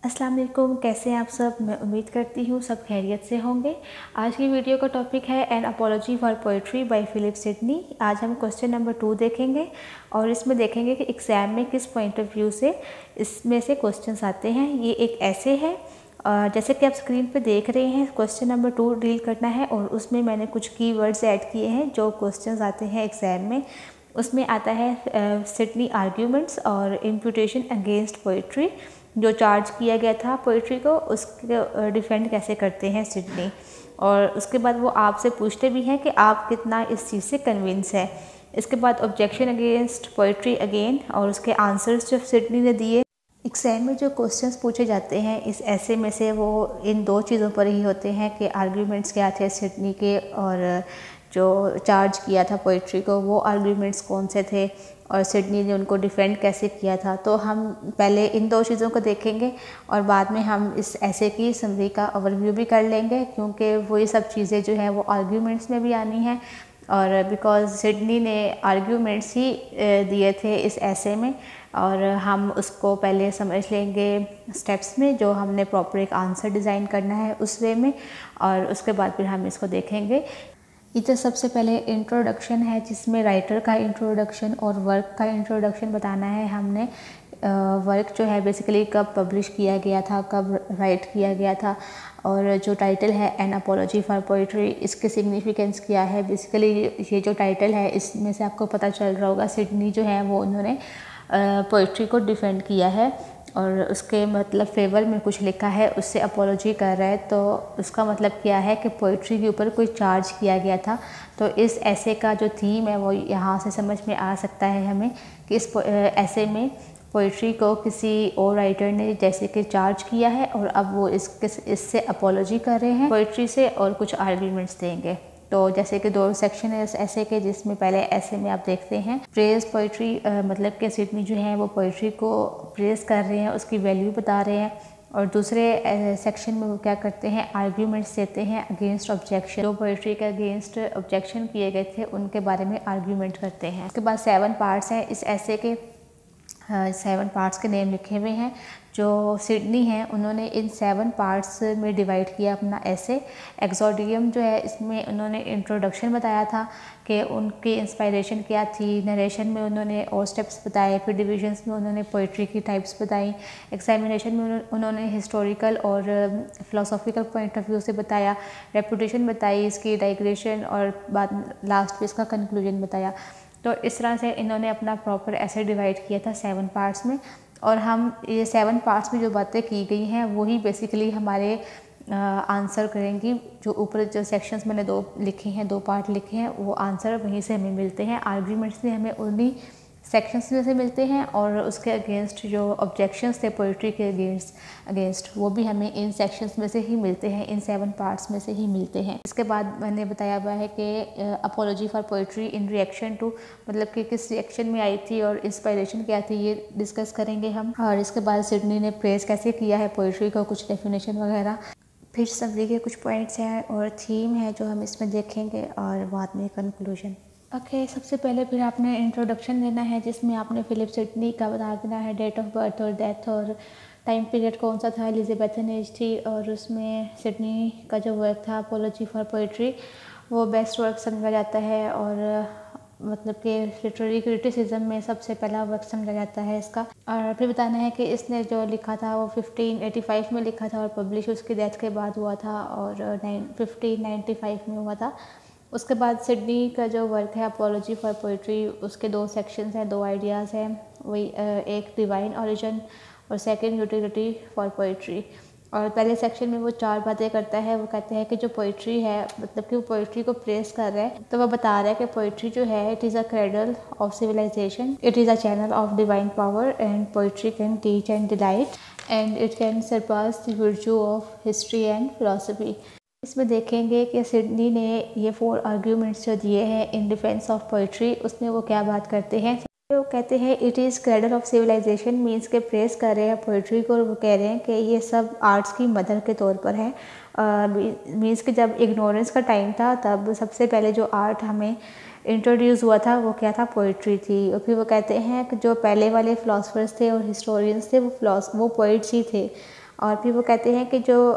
अस्सलाम वालेकुम, कैसे हैं आप सब। मैं उम्मीद करती हूँ सब खैरियत से होंगे। आज की वीडियो का टॉपिक है an apology for poetry by Philip Sidney. आज हम क्वेश्चन नंबर 2 देखेंगे और इसमें देखेंगे कि एग्ज़ाम में किस पॉइंट ऑफ व्यू से इसमें से क्वेश्चंस आते हैं। ये एक ऐसे है जैसे कि आप स्क्रीन पे देख रहे हैं। क्वेश्चन नंबर 2 डील करना है और उसमें मैंने कुछ कीवर्ड्स ऐड किए हैं जो क्वेश्चंस आते हैं एग्ज़ाम में। उसमें आता है सिडनी आर्ग्यूमेंट्स और इम्प्यूटेशन अगेंस्ट पोइट्री। जो चार्ज किया गया था पोइट्री को, उसके डिफेंड कैसे करते हैं सिडनी। और उसके बाद वो आपसे पूछते भी हैं कि आप कितना इस चीज़ से कन्विंस है। इसके बाद ऑब्जेक्शन अगेंस्ट पोइट्री अगेन और उसके आंसर्स जो सिडनी ने दिए। एग्जाम में जो क्वेश्चंस पूछे जाते हैं इस ऐसे में से वो इन दो चीज़ों पर ही होते हैं कि आर्ग्यूमेंट्स क्या थे सिडनी के, और जो चार्ज किया था पोइट्री को वो आर्ग्यूमेंट्स कौन से थे और सिडनी ने उनको डिफेंड कैसे किया था। तो हम पहले इन दो चीज़ों को देखेंगे और बाद में हम इस ऐसे की समरी का ओवरव्यू भी कर लेंगे, क्योंकि वही सब चीज़ें जो हैं वो आर्ग्यूमेंट्स में भी आनी हैं। और बिकॉज सिडनी ने आर्ग्यूमेंट्स ही दिए थे इस ऐसे में, और हम उसको पहले समझ लेंगे स्टेप्स में जो हमने प्रॉपर एक आंसर डिज़ाइन करना है उस वे में, और उसके बाद फिर हम इसको देखेंगे। इधर सबसे पहले इंट्रोडक्शन है जिसमें राइटर का इंट्रोडक्शन और वर्क का इंट्रोडक्शन बताना है हमने। वर्क जो है बेसिकली कब पब्लिश किया गया था, कब राइट किया गया था, और जो टाइटल है एन अपॉलॉजी फॉर पोइट्री, इसके सिग्निफिकेंस क्या है। बेसिकली ये जो टाइटल है इसमें से आपको पता चल रहा होगा सिडनी जो है वो उन्होंने पोइट्री को डिफेंड किया है और उसके मतलब फेवर में कुछ लिखा है, उससे अपॉलॉजी कर रहा है। तो उसका मतलब क्या है कि पोइट्री के ऊपर कोई चार्ज किया गया था। तो इस ऐसे का जो थीम है वो यहाँ से समझ में आ सकता है हमें कि इस ऐसे में पोइट्री को किसी और राइटर ने जैसे कि चार्ज किया है और अब वो इससे अपॉलॉजी कर रहे हैं पोइट्री से और कुछ आर्ग्यूमेंट्स देंगे। तो जैसे कि दो सेक्शन है इस ऐसे के, जिसमें पहले ऐसे में आप देखते हैं प्रेज पोइट्री, मतलब कि सिडनी जो है वो पोइट्री को प्रेज कर रहे हैं, उसकी वैल्यू बता रहे हैं। और दूसरे सेक्शन में वो क्या करते हैं, आर्ग्यूमेंट्स देते हैं अगेंस्ट ऑब्जेक्शन। जो पोइट्री के अगेंस्ट ऑब्जेक्शन किए गए थे उनके बारे में आर्ग्यूमेंट करते हैं। उसके बाद 7 पार्ट्स हैं इस ऐसे के। 7 पार्ट्स के नेम लिखे हुए हैं। जो सिडनी है उन्होंने इन 7 पार्ट्स में डिवाइड किया अपना ऐसे। एक्सोडियम जो है इसमें उन्होंने इंट्रोडक्शन बताया था कि उनकी इंस्पायरेशन क्या थी। नरेशन में उन्होंने और स्टेप्स बताए, फिर डिविजन्स में उन्होंने पोइट्री की टाइप्स बताई, एग्जामिनेशन में उन्होंने हिस्टोरिकल और फिलोसॉफिकल पॉइंट ऑफ व्यू से बताया, रेपुटेशन बताई, इसकी डाइग्रेशन, और बाद लास्ट में इसका कंक्लूजन बताया। तो इस तरह से इन्होंने अपना प्रॉपर ऐसे डिवाइड किया था 7 पार्ट्स में। और हम ये 7 पार्ट्स में जो बातें की गई हैं वही बेसिकली हमारे आंसर करेंगी। जो ऊपर जो सेक्शंस मैंने 2 लिखे हैं, 2 पार्ट लिखे हैं, वो आंसर वहीं से हमें मिलते हैं। आर्ग्यूमेंट्स भी हमें उन्हीं सेक्शंस में से मिलते हैं और उसके अगेंस्ट जो ऑब्जेक्शंस थे पोइट्री के अगेंस्ट वो भी हमें इन सेक्शंस में से ही मिलते हैं, इन 7 पार्ट्स में से ही मिलते हैं। इसके बाद मैंने बताया हुआ है कि apology for poetry in reaction to, मतलब कि किस रिएक्शन में आई थी और इंस्पायरेशन क्या थी, ये डिस्कस करेंगे हम। और इसके बाद सिडनी ने प्रेज कैसे किया है पोइट्री को, कुछ डेफिनेशन वगैरह, फिर समरी के कुछ पॉइंट्स हैं और थीम है जो हम इसमें देखेंगे, और बाद में कंक्लूजन। ओके, सबसे पहले फिर आपने इंट्रोडक्शन देना है जिसमें आपने फिलिप सिडनी का बता देना है, डेट ऑफ बर्थ और डेथ और टाइम पीरियड कौन सा था, एलिजाबेथन एज थी। और उसमें सिडनी का जो वर्क था अपॉलॉजी फॉर पोइट्री वो बेस्ट वर्क समझा जाता है, और मतलब कि लिटरेरी क्रिटिसिज्म में सबसे पहला वर्क समझा जाता है इसका। और फिर बताना है कि इसने जो लिखा था वो 1585 में लिखा था और पब्लिश उसकी डेथ के बाद हुआ था, और 1595 में हुआ था। उसके बाद सिडनी का जो वर्क है अपॉलॉजी फॉर पोइट्री, उसके 2 सेक्शंस हैं, 2 आइडियाज़ हैं। वही एक डिवाइन ओरिजिन और सेकंड यूटिलिटी फॉर पोइट्री। और पहले सेक्शन में वो 4 बातें करता है। वो कहते हैं कि जो पोइट्री है, मतलब कि वो पोइट्री को प्रेस कर रहा है, तो वो बता रहा है कि पोइट्री जो है it is a cradle of civilisation, it is a channel of divine power, and poetry can teach and delight, and it can surpass the virtue of history and philosophy. इसमें देखेंगे कि सिडनी ने ये 4 arguments जो दिए हैं in defence of poetry, उसमें वो क्या बात करते हैं। वो कहते हैं it is cradle of civilisation, means के प्रेस कर रहे हैं पोइट्री को, और वो कह रहे हैं कि ये सब आर्ट्स की मदर के तौर पर है। मीन्स कि जब इग्नोरेंस का टाइम था तब सबसे पहले जो आर्ट हमें इंट्रोड्यूस हुआ था वो क्या था, पोइट्री थी। और फिर वो कहते हैं कि जो पहले वाले फ़िलासफ़र्स थे और हिस्टोरियंस थे वो पोइट्स ही थे, और फिर वो कहते हैं कि जो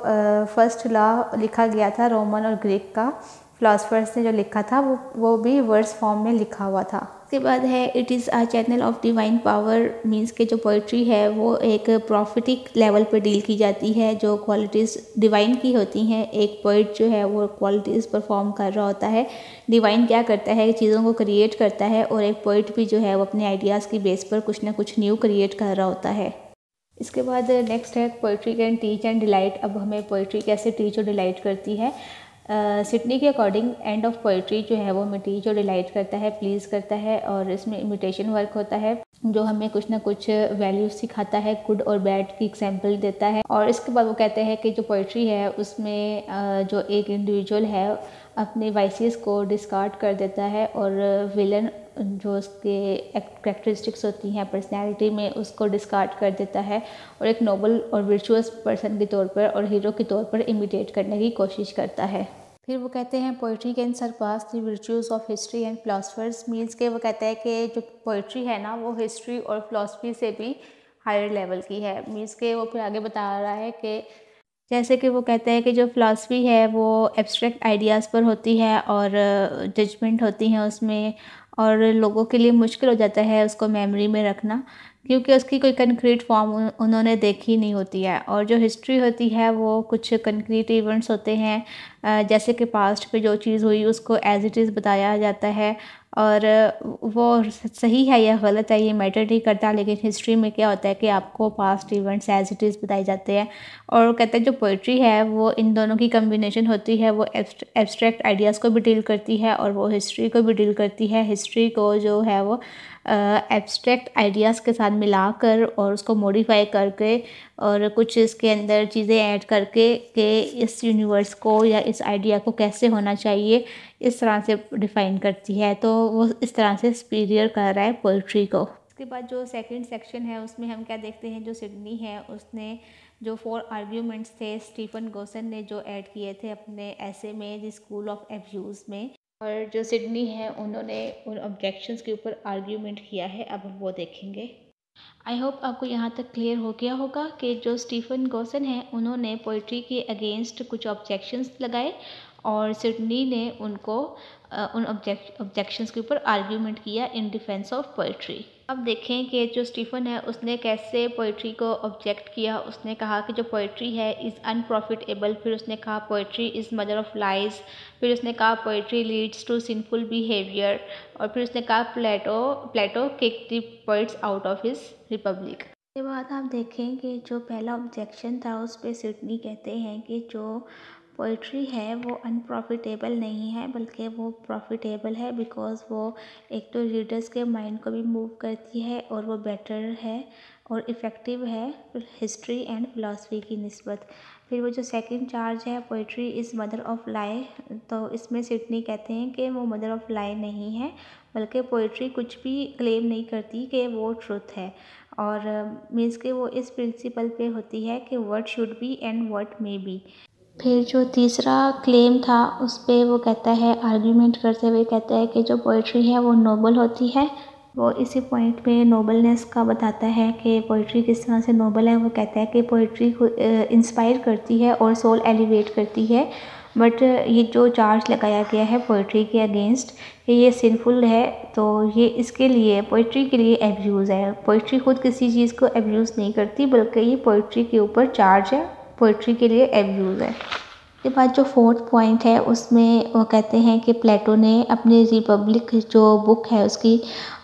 फर्स्ट लॉ लिखा गया था रोमन और ग्रीक का फिलोसफर्स ने जो लिखा था वो भी वर्स फॉर्म में लिखा हुआ था। उसके बाद है it is a channel of divine power, means के जो पोइट्री है वो एक प्रॉफिटिक लेवल पर डील की जाती है, जो क्वालिटीज़ डिवाइन की होती हैं। एक पोइट जो है वो क्वालिटीज़ परफॉर्म कर रहा होता है। डिवाइन क्या करता है, चीज़ों को क्रिएट करता है, और एक पोइट भी जो है वो अपने आइडियाज़ की बेस पर कुछ ना कुछ न्यू क्रिएट कर रहा होता है। इसके बाद नेक्स्ट है poetry can teach and delight. अब हमें पोइट्री कैसे टीच और डिलाइट करती है। सिडनी के अकॉर्डिंग एंड ऑफ पोइट्री जो है वो हमें टीच और डिलाइट करता है, प्लीज़ करता है, और इसमें इमिटेशन वर्क होता है जो हमें कुछ ना कुछ वैल्यूज सिखाता है, गुड और बैड की एग्जांपल देता है। और इसके बाद वो कहते हैं कि जो पोइट्री है उसमें जो एक इंडिविजुअल है अपने वाइसेस को डिस्कार्ड कर देता है, और विलन जो उसके कैरेक्टरिस्टिक्स होती हैं पर्सनैलिटी में उसको डिस्कार्ड कर देता है, और एक नोबल और वर्चुअस पर्सन के तौर पर और हीरो के तौर पर इमिटेट करने की कोशिश करता है। फिर वो कहते हैं poetry can surpass the virtuous of history and philosophers, means के वो कहता है कि जो पोइट्री है ना वो हिस्ट्री और फिलोसफी से भी हायर लेवल की है। मीन्स के वो फिर आगे बता रहा है कि जैसे कि वो कहते हैं कि जो फ़िलासफ़ी है वो एब्स्ट्रैक्ट आइडियाज़ पर होती है और जजमेंट होती हैं उसमें, और लोगों के लिए मुश्किल हो जाता है उसको मेमोरी में रखना, क्योंकि उसकी कोई कंक्रीट फॉर्म उन्होंने देखी नहीं होती है। और जो हिस्ट्री होती है वो कुछ कंक्रीट इवेंट्स होते हैं, जैसे कि पास्ट पे जो चीज़ हुई उसको एज इट इज़ बताया जाता है, और वो सही है या गलत है ये मैटर नहीं करता। लेकिन हिस्ट्री में क्या होता है कि आपको past events as it is बताए जाते हैं। और वो कहते हैं जो पोइट्री है वो इन दोनों की कम्बिनेशन होती है, वो एब्स्ट्रैक्ट आइडियाज़ को भी डील करती है और वो हिस्ट्री को भी डील करती है। हिस्ट्री को जो है वो एब्स्ट्रैक्ट आइडियाज़ के साथ मिलाकर और उसको मॉडिफाई करके और कुछ इसके अंदर चीज़ें ऐड करके कि इस यूनिवर्स को या इस आइडिया को कैसे होना चाहिए इस तरह से डिफ़ाइन करती है। तो वो इस तरह से सुपीरियर कर रहा है पोइट्री को। उसके बाद जो सेकंड सेक्शन है उसमें हम क्या देखते हैं, जो सिडनी है उसने जो 4 आर्ग्यूमेंट्स थे स्टीफन गोसन ने जो ऐड किए थे अपने ऐसे में द स्कूल ऑफ एब्यूज़ में, और जो सिडनी है उन्होंने उन ऑब्जेक्शंस के ऊपर आर्ग्यूमेंट किया है। अब हम वो देखेंगे। आई होप आपको यहाँ तक क्लियर हो गया होगा कि जो स्टीफन गोसन है उन्होंने पोइट्री के अगेंस्ट कुछ ऑब्जेक्शंस लगाए और सिडनी ने उनको उन ऑब्जेक्शंस के ऊपर आर्ग्यूमेंट किया इन डिफेंस ऑफ पोइट्री। अब देखें कि जो स्टीफन है उसने कैसे पोइट्री को ऑब्जेक्ट किया। उसने कहा कि जो पोइट्री है इज़ अनप्रॉफिटेबल, फिर उसने कहा poetry is mother of lies, फिर उसने कहा poetry leads to sinful behaviour, और फिर उसने कहा Plato kick the poets out of his republic. उसके बाद आप देखें कि जो पहला ऑब्जेक्शन था उस पर सिडनी कहते हैं कि जो पोइट्री है वो अनप्रॉफिटेबल नहीं है बल्कि वो प्रॉफिटेबल है, बिकॉज़ वो एक तो रीडर्स के माइंड को भी मूव करती है और वो बेटर है और इफ़ेक्टिव है हिस्ट्री एंड फिलॉसफी की निस्बत। फिर वो जो सेकंड चार्ज है पोइट्री इज़ मदर ऑफ लाई, तो इसमें सिडनी कहते हैं कि वो मदर ऑफ लाई नहीं है बल्कि पोइट्री कुछ भी क्लेम नहीं करती कि वो ट्रुथ है, और मीन्स के वो इस प्रिंसिपल पे होती है कि what should be and what may be. फिर जो तीसरा क्लेम था उस पर वो कहता है आर्ग्यूमेंट करते हुए कहता है कि जो पोइट्री है वो नोबल होती है। वो इसी पॉइंट पे नोबलनेस का बताता है कि पोइट्री किस तरह से नोबल है। वो कहता है कि पोइट्री को इंस्पायर करती है और सोल एलिवेट करती है, बट ये जो चार्ज लगाया गया है पोइट्री के अगेंस्ट कि ये सिंफुल है, तो ये इसके लिए पोइट्री के लिए एब्यूज़ है। पोइट्री खुद किसी चीज़ को एब्यूज़ नहीं करती बल्कि ये पोइट्री के ऊपर चार्ज है, पोइट्री के लिए एब्यूज़ है। इसके बाद जो फोर्थ पॉइंट है उसमें वो कहते हैं कि प्लेटो ने अपनी रिपब्लिक जो बुक है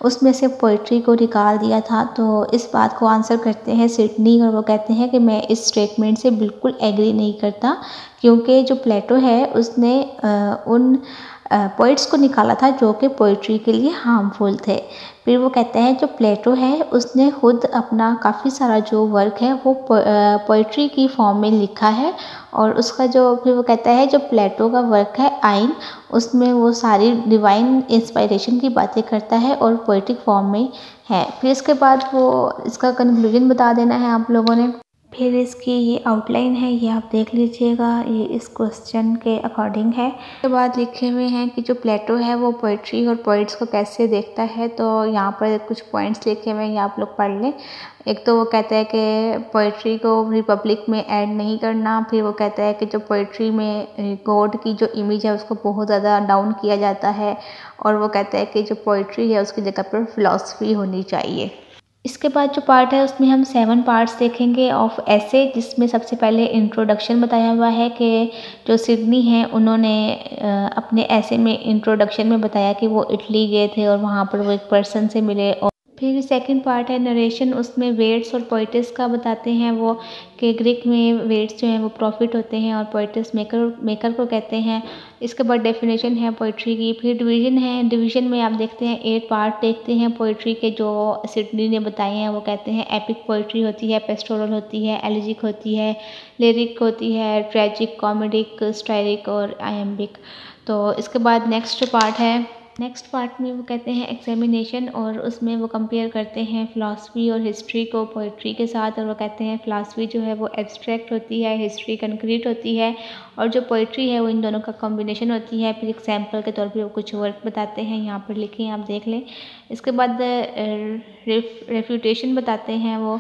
उसमें से पोइट्री को निकाल दिया था। तो इस बात को आंसर करते हैं सिडनी और वो कहते हैं कि मैं इस स्टेटमेंट से बिल्कुल एग्री नहीं करता, क्योंकि जो प्लेटो है उसने उन पोइट्स को निकाला था जो कि पोइट्री के लिए हार्मफुल थे। फिर वो कहते हैं जो प्लेटो है उसने खुद अपना काफ़ी सारा जो वर्क है वो पोइट्री की फॉर्म में लिखा है, और उसका जो फिर वो कहता है जो प्लेटो का वर्क है आइन, उसमें वो सारी डिवाइन इंस्पायरेशन की बातें करता है और पोइटिक फॉर्म में है। फिर इसके बाद वो इसका कंक्लूजन बता देना है आप लोगों ने। फिर इसकी ये आउटलाइन है, ये आप देख लीजिएगा, ये इस क्वेश्चन के अकॉर्डिंग है। उसके बाद लिखे हुए हैं कि जो प्लेटो है वो पोइट्री और पोइट्स को कैसे देखता है। तो यहाँ पर कुछ पॉइंट्स लिखे हुए हैं, ये आप लोग पढ़ लें। एक तो वो कहता है कि पोइट्री को रिपब्लिक में ऐड नहीं करना। फिर वो कहता है कि जो पोइट्री में गॉड की जो इमेज है उसको बहुत ज़्यादा डाउन किया जाता है। और वो कहता है कि जो पोइट्री है उसकी जगह पर फिलॉसफी होनी चाहिए। इसके बाद जो पार्ट है उसमें हम 7 पार्ट्स देखेंगे ऑफ ऐसे, जिसमें सबसे पहले इंट्रोडक्शन बताया हुआ है कि जो सिडनी है उन्होंने अपने ऐसे में इंट्रोडक्शन में बताया कि वो इटली गए थे और वहाँ पर वो एक पर्सन से मिले। और फिर सेकंड पार्ट है नरेशन, उसमें वेट्स और पोइटिस का बताते हैं वो कि ग्रीक में वेट्स जो हैं वो प्रॉफिट होते हैं और पोइटिस मेकर को कहते हैं। इसके बाद डेफिनेशन है पोइट्री की। फिर डिवीज़न है, डिवीज़न में आप देखते हैं 8 पार्ट देखते हैं पोइट्री के जो सिडनी ने बताए हैं। वो कहते हैं एपिक पोइट्री होती है, पेस्टोरल होती है, एलिजिक होती है, लिरिक होती है, ट्रेजिक, कॉमेडिक, स्टाइरिक और आयम्बिक। तो इसके बाद नेक्स्ट पार्ट में वो कहते हैं एग्जामिनेशन, और उसमें वो कंपेयर करते हैं फ़िलासफ़ी और हिस्ट्री को पोइट्री के साथ। और वो कहते हैं फ़िलासफ़ी जो है वो एब्स्ट्रैक्ट होती है, हिस्ट्री कंक्रीट होती है, और जो पोइट्री है वो इन दोनों का कॉम्बिनेशन होती है। फिर एग्जाम्पल के तौर पे वो कुछ वर्क बताते हैं, यहाँ पर लिखे हैं, आप देख लें। इसके बाद रेफ्यूटेशन बताते हैं वो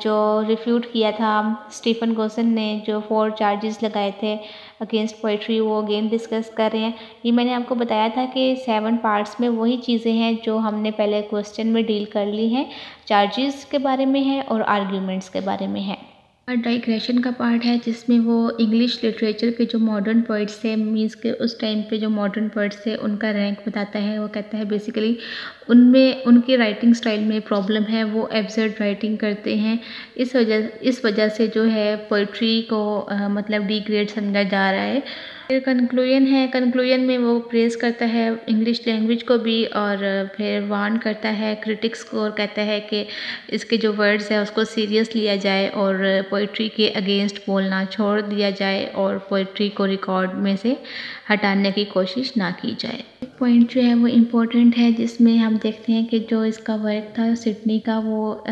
जो रिफ्यूट किया था स्टीफन गोसन ने, जो 4 चार्जेस लगाए थे अगेंस्ट पोइट्री, वो अगेन डिस्कस कर रहे हैं। ये मैंने आपको बताया था कि 7 पार्ट्स में वही चीज़ें हैं जो हमने पहले क्वेश्चन में डील कर ली हैं। चार्जेस के बारे में है और आर्ग्यूमेंट्स के बारे में है। डाइग्रेशन का पार्ट है जिसमें वो इंग्लिश लिटरेचर के जो मॉडर्न पोइट्स थे, मीन्स के उस टाइम पे जो मॉडर्न पोइट्स थे उनका रैंक बताता है। वो कहता है बेसिकली उनमें उनकी राइटिंग स्टाइल में प्रॉब्लम है, वो एब्सर्ड राइटिंग करते हैं। इस वजह से जो है पोइट्री को मतलब डिग्रेड समझा जा रहा है। फिर कंक्लूजन में वो प्रेज़ करता है इंग्लिश लैंग्वेज को भी, और फिर वार्न करता है क्रिटिक्स को और कहता है कि इसके जो वर्ड्स है उसको सीरियस लिया जाए और पोइट्री के अगेंस्ट बोलना छोड़ दिया जाए और पोइट्री को रिकॉर्ड में से हटाने की कोशिश ना की जाए। एक पॉइंट जो है वो इम्पोर्टेंट है जिसमें हम देखते हैं कि जो इसका वर्क था सिडनी का वो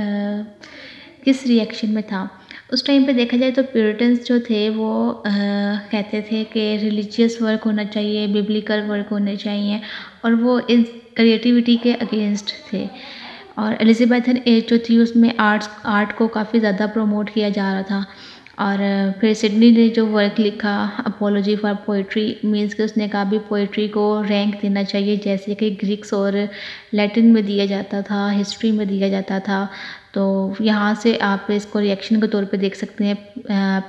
किस रिएक्शन में था। उस टाइम पे देखा जाए तो प्यूरिटन्स जो थे वो कहते थे कि रिलीजियस वर्क होना चाहिए, बिब्लिकल वर्क होने चाहिए, और वो इस क्रिएटिविटी के अगेंस्ट थे। और एलिजाबेथन एज जो थी उसमें आर्ट को काफ़ी ज़्यादा प्रमोट किया जा रहा था। और फिर सिडनी ने जो वर्क लिखा अपोलॉजी फॉर पोइट्री, मीन्स कि उसने कहा भी पोइट्री को रैंक देना चाहिए जैसे कि ग्रीक्स और लैटिन में दिया जाता था, हिस्ट्री में दिया जाता था। तो यहाँ से आप इसको रिएक्शन के तौर पे देख सकते हैं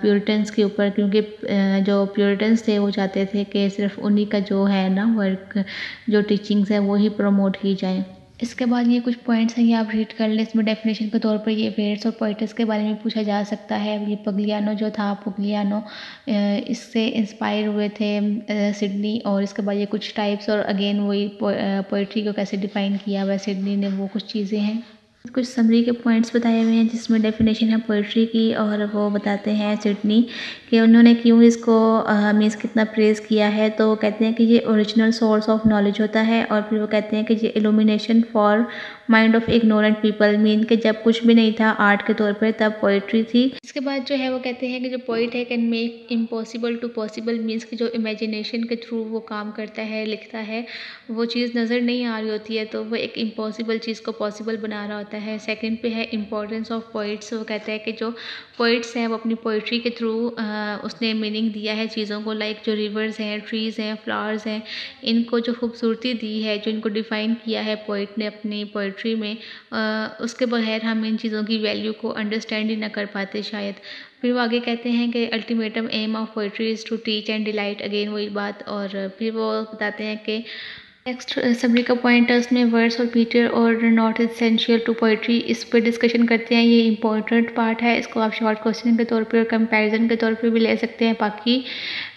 प्यूरिटन्स के ऊपर, क्योंकि जो प्यूरिटन्स थे वो चाहते थे कि सिर्फ उन्हीं का जो है ना वर्क, जो टीचिंग्स है वो ही प्रमोट की जाए। इसके बाद ये कुछ पॉइंट्स हैं, ये आप रीड कर लें। इसमें डेफिनेशन के तौर पर ये वेट्स और पोइटिस के बारे में पूछा जा सकता है। ये पग्लियानो जो था, पुग्लियानो इससे इंस्पायर हुए थे सिडनी। और इसके बाद ये कुछ टाइप्स और अगेन वही पोइट्री को कैसे डिफ़ाइन किया हुआ सिडनी ने, वो कुछ चीज़ें हैं। कुछ समरी के पॉइंट्स बताए हुए हैं जिसमें डेफिनेशन है पोइट्री की, और वो बताते हैं सिडनी कि उन्होंने क्यों इसको मीन्स कितना प्रेज़ किया है। तो वो कहते हैं कि ये ओरिजिनल सोर्स ऑफ नॉलेज होता है, और फिर वो कहते हैं कि ये illumination for mind of ignorant people, mean कि जब कुछ भी नहीं था आर्ट के तौर पर तब पोइट्री थी। इसके बाद जो है वो कहते हैं कि जो पोइट है can make impossible to possible, means कि जो इमेजिनेशन के थ्रू वो काम करता है, लिखता है, वो चीज़ नज़र नहीं आ रही होती है तो वो एक इम्पॉसिबल चीज़ को पॉसिबल बना रहा होता है। सेकंड पे है इम्पोर्टेंस ऑफ पोइट्स। वो कहता है कि जो पोइट्स हैं वो अपनी पोइट्री के थ्रू उसने मीनिंग दिया है चीज़ों को, लाइक जो रिवर्स हैं, ट्रीज़ हैं, फ्लावर्स हैं, इनको जो खूबसूरती दी है, जो इनको डिफ़ाइन किया है पोइट ने अपनी पोइट्री में, उसके बगैर हम इन चीज़ों की वैल्यू को अंडरस्टैंड ही ना कर पाते शायद। फिर वो आगे कहते हैं कि ultimatum aim of poetry is to teach and delight, again वही बात। और फिर वो बताते हैं कि नेक्स्ट समरी का पॉइंट है उसमें वर्ड्स और फीचर और नॉट एसेंशियल टू पोइट्री, इस पर डिस्कशन करते हैं। ये इंपॉर्टेंट पार्ट है, इसको आप शॉर्ट क्वेश्चन के तौर पे और कंपैरिजन के तौर पे भी ले सकते हैं बाकी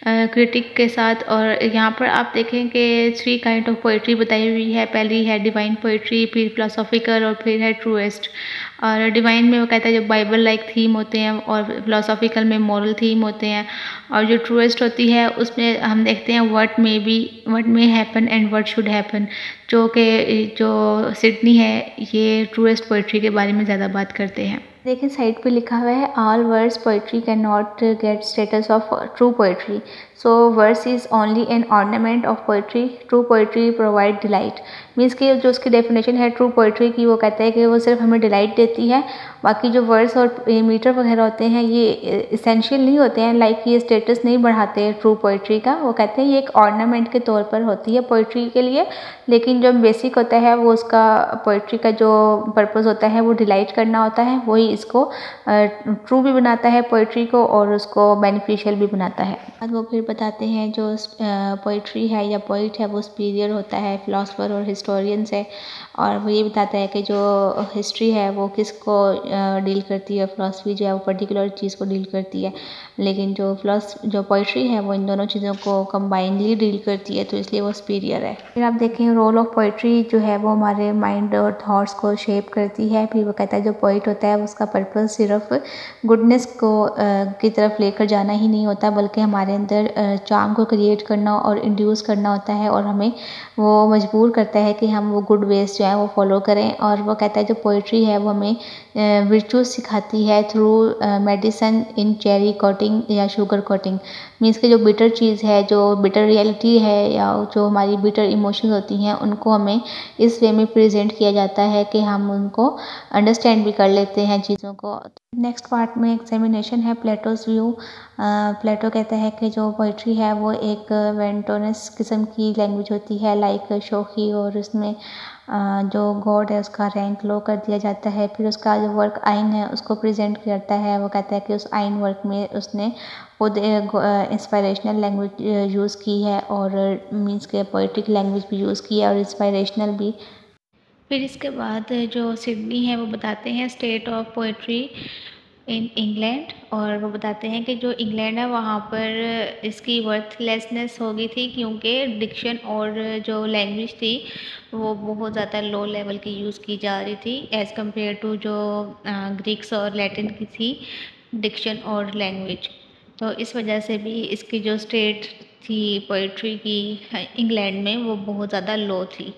क्रिटिक के साथ। और यहाँ पर आप देखें कि 3 काइंड ऑफ पोइट्री बताई हुई है। पहली है डिवाइन पोइट्री, फिर फिलोसॉफिकल और फिर है ट्रूएस्ट। और डिवाइन में वो कहता है जो बाइबल लाइक थीम होते हैं, और फिलोसॉफिकल में मॉरल थीम होते हैं, और जो ट्रूएस्ट होती है उसमें हम देखते हैं what may happen and what should happen, जो सिडनी है ये ट्रूएस्ट पोइट्री के बारे में ज़्यादा बात करते हैं। देखिए साइड पे लिखा हुआ है all verse poetry can not get status of true poetry, so verse is only an ornament of poetry, true poetry provide delight. Means कि जो उसकी डेफिनेशन है ट्रू पोइट्री की, वो कहता है कि वो सिर्फ हमें डिलाइट देती है, बाकी जो वर्स और मीटर वगैरह होते हैं ये इसेंशियल नहीं होते हैं, लाइक ये स्टेटस नहीं बढ़ाते हैं ट्रू पोइट्री का। वो कहते हैं ये एक ऑर्नामेंट के तौर पर होती है पोइट्री के लिए, लेकिन जो बेसिक होता है वो उसका पोइट्री का जो पर्पस होता है वो डिलाइट करना होता है, वही इसको ट्रू भी बनाता है पोइट्री को और उसको बेनिफिशियल भी बनाता है। बाद वो फिर बताते हैं जो पोइट्री है या पोइट है वो सुपीरियर होता है फिलोसफर और हिस्टोरियन से, और वो ये बताता है कि जो हिस्ट्री है वो किसको डील करती है, फिलोसफी जो है वो पर्टिकुलर चीज़ को डील करती है, लेकिन जो पोइट्री है वो इन दोनों चीज़ों को कंबाइनली डील करती है, तो इसलिए वो सुपीरियर है। फिर आप देखें रोल ऑफ पोइट्री जो है वो हमारे माइंड और थॉट्स को शेप करती है। फिर वो कहता है जो पोइट होता है उसका पर्पस सिर्फ गुडनेस को की तरफ लेकर जाना ही नहीं होता, बल्कि हमारे अंदर चार्म को क्रिएट करना और इंड्यूस करना होता है, और हमें वो मजबूर करता है कि हम वो गुड वेज जो है वो फॉलो करें। और वो कहता है जो पोइट्री है वो हमें वर्चुअस सिखाती है through medicine in cherry coating या शुगर कोटिंग। मीन्स कि जो बिटर चीज़ है, जो बिटर रियलिटी है या जो हमारी बिटर इमोशंस होती हैं, उनको हमें इस वे में प्रेजेंट किया जाता है कि हम उनको अंडरस्टैंड भी कर लेते हैं चीज़ों को। नेक्स्ट पार्ट में एग्जामिनेशन है प्लेटोज़ व्यू। प्लेटो कहता है कि जो पोइट्री है वो एक वेंटोनस किस्म की लैंग्वेज होती है, लाइक शोखी, और उसमें जो गॉड है उसका रैंक लो कर दिया जाता है। फिर उसका जो वर्क आइन है उसको प्रेजेंट करता है। वो कहता है कि उस आइन वर्क में उसने खुद इंस्पायरेशनल लैंग्वेज यूज़ की है, और मीन्स के पोइट्रिक लैंग्वेज भी यूज़ की है और इंस्पायरेशनल भी। फिर इसके बाद जो सिडनी है वो बताते हैं state of poetry in England, और वो बताते हैं कि जो इंग्लैंड है वहाँ पर इसकी वर्थलेसनेस हो गई थी, क्योंकि डिक्शन और जो लैंग्वेज थी वो बहुत ज़्यादा लो लेवल की यूज़ की जा रही थी एज़ कम्पेयर टू जो ग्रीक्स और लैटिन की थी डिक्शन और लैंग्वेज। तो इस वजह से भी इसकी जो स्टेट थी पोइट्री की इंग्लैंड में वो बहुत ज़्यादा लो थी।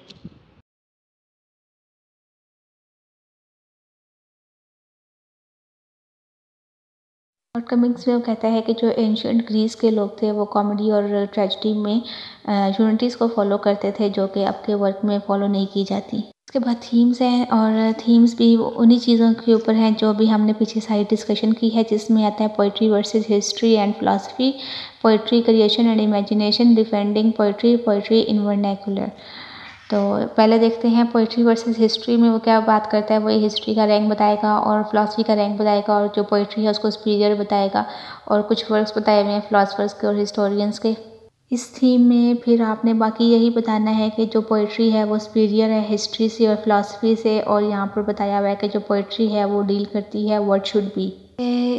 और कमिंग्स में वो कहता है कि जो एंशियंट ग्रीस के लोग थे वो कॉमेडी और ट्रेजेडी में यूनिटीज़ को फॉलो करते थे, जो कि अब के वर्क में फॉलो नहीं की जाती। उसके बाद थीम्स हैं, और थीम्स भी उन्हीं चीज़ों के ऊपर हैं जो भी हमने पीछे साइड डिस्कशन की है, जिसमें आता है poetry versus history and philosophy, poetry creation and imagination, defending poetry, poetry in vernacular. तो पहले देखते हैं पोइट्री वर्सेस हिस्ट्री में वो क्या बात करता है। वही हिस्ट्री का रैंक बताएगा और फिलॉसफी का रैंक बताएगा, और जो पोइट्री है उसको सुपीरियर बताएगा, और कुछ वर्क्स बताए हुए हैं फिलोसफर्स के और हिस्टोरियंस के। इस थीम में फिर आपने बाकी यही बताना है कि जो पोइट्री है वो सुपीरियर है हिस्ट्री से और फिलॉसफी से, और यहाँ पर बताया हुआ है कि जो पोइट्री है वो डील करती है व्हाट शुड बी।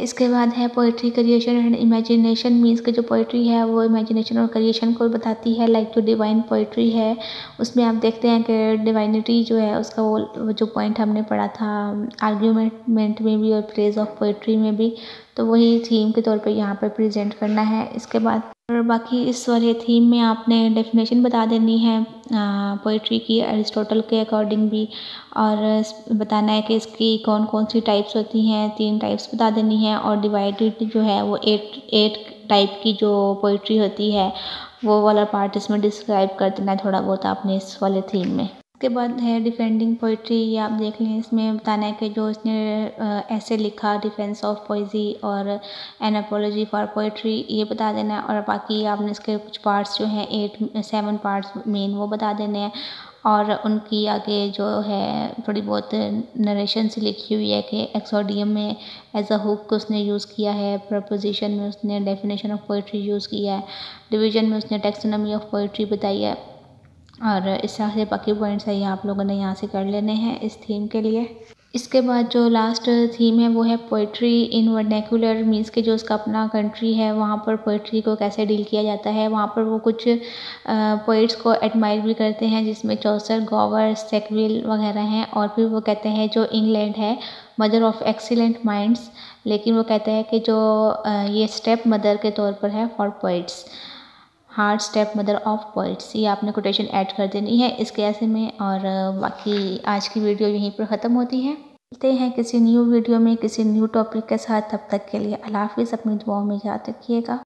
इसके बाद है poetry creation and imagination. Means कि जो पोइट्री है वो इमेजिनेशन और क्रिएशन को बताती है, लाइक जो डिवाइन पोइट्री है उसमें आप देखते हैं कि डिवाइनिटी जो है उसका वो जो पॉइंट हमने पढ़ा था आर्ग्यूमेंट में भी और फ्रेज ऑफ पोइट्री में भी, तो वही थीम के तौर पे यहाँ पर प्रेजेंट करना है। इसके बाद और बाकी इस वाले थीम में आपने डेफिनेशन बता देनी है पोइट्री की अरिस्टोटल के अकॉर्डिंग भी, और बताना है कि इसकी कौन कौन सी टाइप्स होती हैं, 3 टाइप्स बता देनी है, और डिवाइडेड जो है वो 8 टाइप की जो पोइट्री होती है वो वाला पार्ट इसमें डिस्क्राइब कर देना है थोड़ा बहुत आपने इस वाले थीम में। उसके बाद है डिफेंडिंग पोइट्री, ये आप देख लें। इसमें बताना है कि जो इसने ऐसे लिखा डिफेंस ऑफ पोइजी और एन अपोलॉजी फॉर पोइट्री, ये बता देना है, और बाकी आपने इसके कुछ पार्ट्स जो हैं 7 पार्ट्स मेन वो बता देने हैं, और उनकी आगे जो है थोड़ी बहुत नरेशन से लिखी हुई है कि एक्सोडियम में एज अ हुक उसने यूज़ किया है, प्रपोजिशन में उसने डेफिनेशन ऑफ पोइट्री यूज़ किया है, डिवीजन में उसने टेक्सोनॉमी ऑफ पोइट्री बताई है, और इस तरह से बाकी पॉइंट्स है ये आप लोगों ने यहाँ से कर लेने हैं इस थीम के लिए। इसके बाद जो लास्ट थीम है वो है पोइट्री इन वर्नैक्युलर। मीन्स कि जो उसका अपना कंट्री है वहाँ पर पोइट्री को कैसे डील किया जाता है। वहाँ पर वो कुछ पोइट्स को एडमायर भी करते हैं, जिसमें चौसर, गोवर, सेक्विल वगैरह हैं, और फिर वो कहते हैं जो इंग्लैंड है मदर ऑफ एक्सीलेंट माइंड्स, लेकिन वो कहते हैं कि जो ये स्टेप मदर के तौर पर है for poets, hard step mother of poets. ये आपने कोटेशन ऐड कर देनी है इसके ऐसे में। और बाकी आज की वीडियो यहीं पर ख़त्म होती है। मिलते हैं किसी न्यू वीडियो में किसी न्यू टॉपिक के साथ। तब तक के लिए अल्लाह हाफ़िज़। अपनी दुआओं में याद रखिएगा।